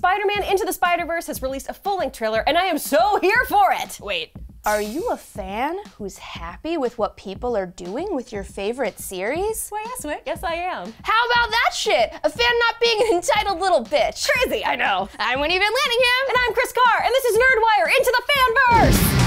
Spider-Man Into the Spider-Verse has released a full-length trailer, and I am so here for it! Wait, are you a fan who's happy with what people are doing with your favorite series? Why, yes, Wick. Yes, I am. How about that shit? A fan not being an entitled little bitch. Crazy, I know. I'm Winnie Van Lanningham. And I'm Chris Carr, and this is NerdWire Into the Fanverse!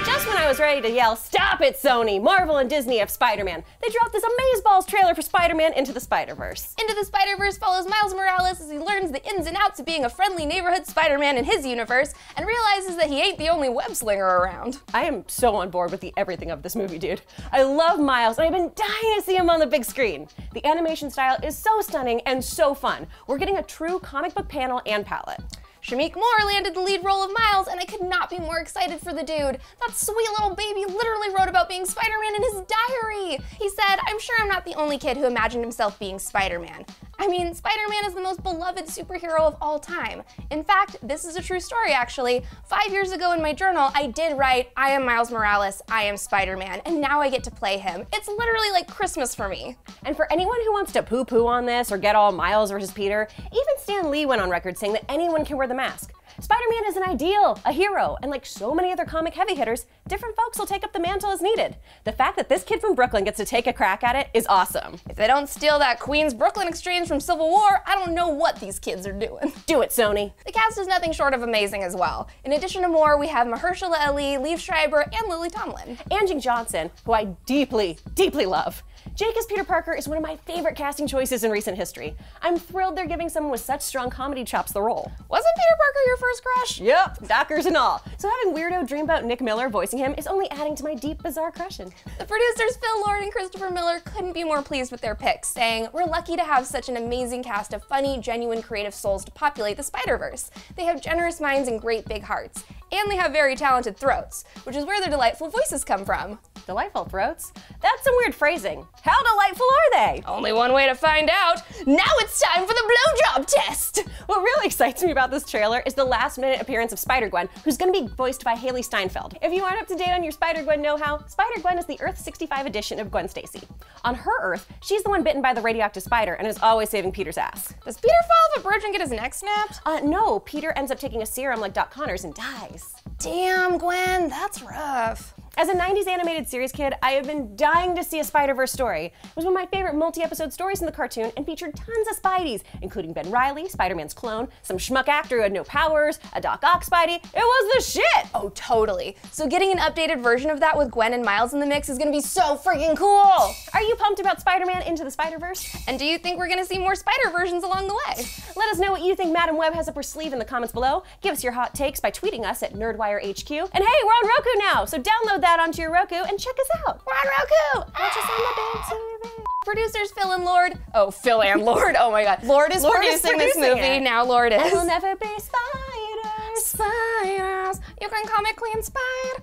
Just when I was ready to yell, "Stop it, Sony! Marvel and Disney have Spider-Man," they dropped this amazeballs trailer for Spider-Man Into the Spider-Verse. Into the Spider-Verse follows Miles Morales as he learns the ins and outs of being a friendly neighborhood Spider-Man in his universe and realizes that he ain't the only web-slinger around. I am so on board with the everything of this movie, dude. I love Miles, and I've been dying to see him on the big screen. The animation style is so stunning and so fun. We're getting a true comic book panel and palette. Shameik Moore landed the lead role of Miles, and I could not be more excited for the dude. That sweet little baby literally wrote about being Spider-Man in his diary. He said, "I'm sure I'm not the only kid who imagined himself being Spider-Man." I mean, Spider-Man is the most beloved superhero of all time. In fact, this is a true story, actually. 5 years ago in my journal, I did write, "I am Miles Morales, I am Spider-Man," and now I get to play him. It's literally like Christmas for me. And for anyone who wants to poo-poo on this or get all Miles versus Peter, even Stan Lee went on record saying that anyone can wear the mask. Spider-Man is an ideal, a hero, and like so many other comic heavy hitters, different folks will take up the mantle as needed. The fact that this kid from Brooklyn gets to take a crack at it is awesome. If they don't steal that Queens-Brooklyn exchange from Civil War, I don't know what these kids are doing. Do it, Sony. The cast is nothing short of amazing as well. In addition to Moore, we have Mahershala Ali, Liev Schreiber, and Lily Tomlin. Angie Johnson, who I deeply, deeply love. Jake as Peter Parker is one of my favorite casting choices in recent history. I'm thrilled they're giving someone with such strong comedy chops the role. Wasn't Peter Parker your first crush? Yep, Dockers and all. So having weirdo Dreamboat Nick Miller voicing him is only adding to my deep, bizarre crushing. The producers Phil Lord and Christopher Miller couldn't be more pleased with their picks, saying, "We're lucky to have such an amazing cast of funny, genuine, creative souls to populate the Spider-Verse. They have generous minds and great big hearts. And they have very talented throats," which is where their delightful voices come from. Delightful throats? That's some weird phrasing. How delightful are they? Only one way to find out. Now it's time for the blowjob test! What really excites me about this trailer is the last-minute appearance of Spider-Gwen, who's gonna be voiced by Haley Steinfeld. If you aren't up to date on your Spider-Gwen know-how, Spider-Gwen is the Earth 65 edition of Gwen Stacy. On her Earth, she's the one bitten by the radioactive spider and is always saving Peter's ass. Does Peter fall off a bridge and get his neck snapped? No, Peter ends up taking a serum like Doc Connors and dies. Damn, Gwen, that's rough. As a 90s animated series kid, I have been dying to see a Spider-Verse story. It was one of my favorite multi-episode stories in the cartoon and featured tons of Spideys, including Ben Reilly, Spider-Man's clone, some schmuck actor who had no powers, a Doc Ock Spidey. It was the shit! Oh, totally. So getting an updated version of that with Gwen and Miles in the mix is gonna be so freaking cool! Are you pumped about Spider-Man Into the Spider-Verse? And do you think we're gonna see more Spider versions along the way? Let us know what you think Madam Web has up her sleeve in the comments below. Give us your hot takes by tweeting us at NerdWireHQ. And hey, we're on Roku now, so download that onto your Roku and check us out. We're on Roku! Watch us on the big TV. Producers Phil and Lord. Oh, Phil and Lord. Oh my god. Lord is producing this movie. It. Now Lord is. I will never be spiders. Spiders. You can call me Queen Spider.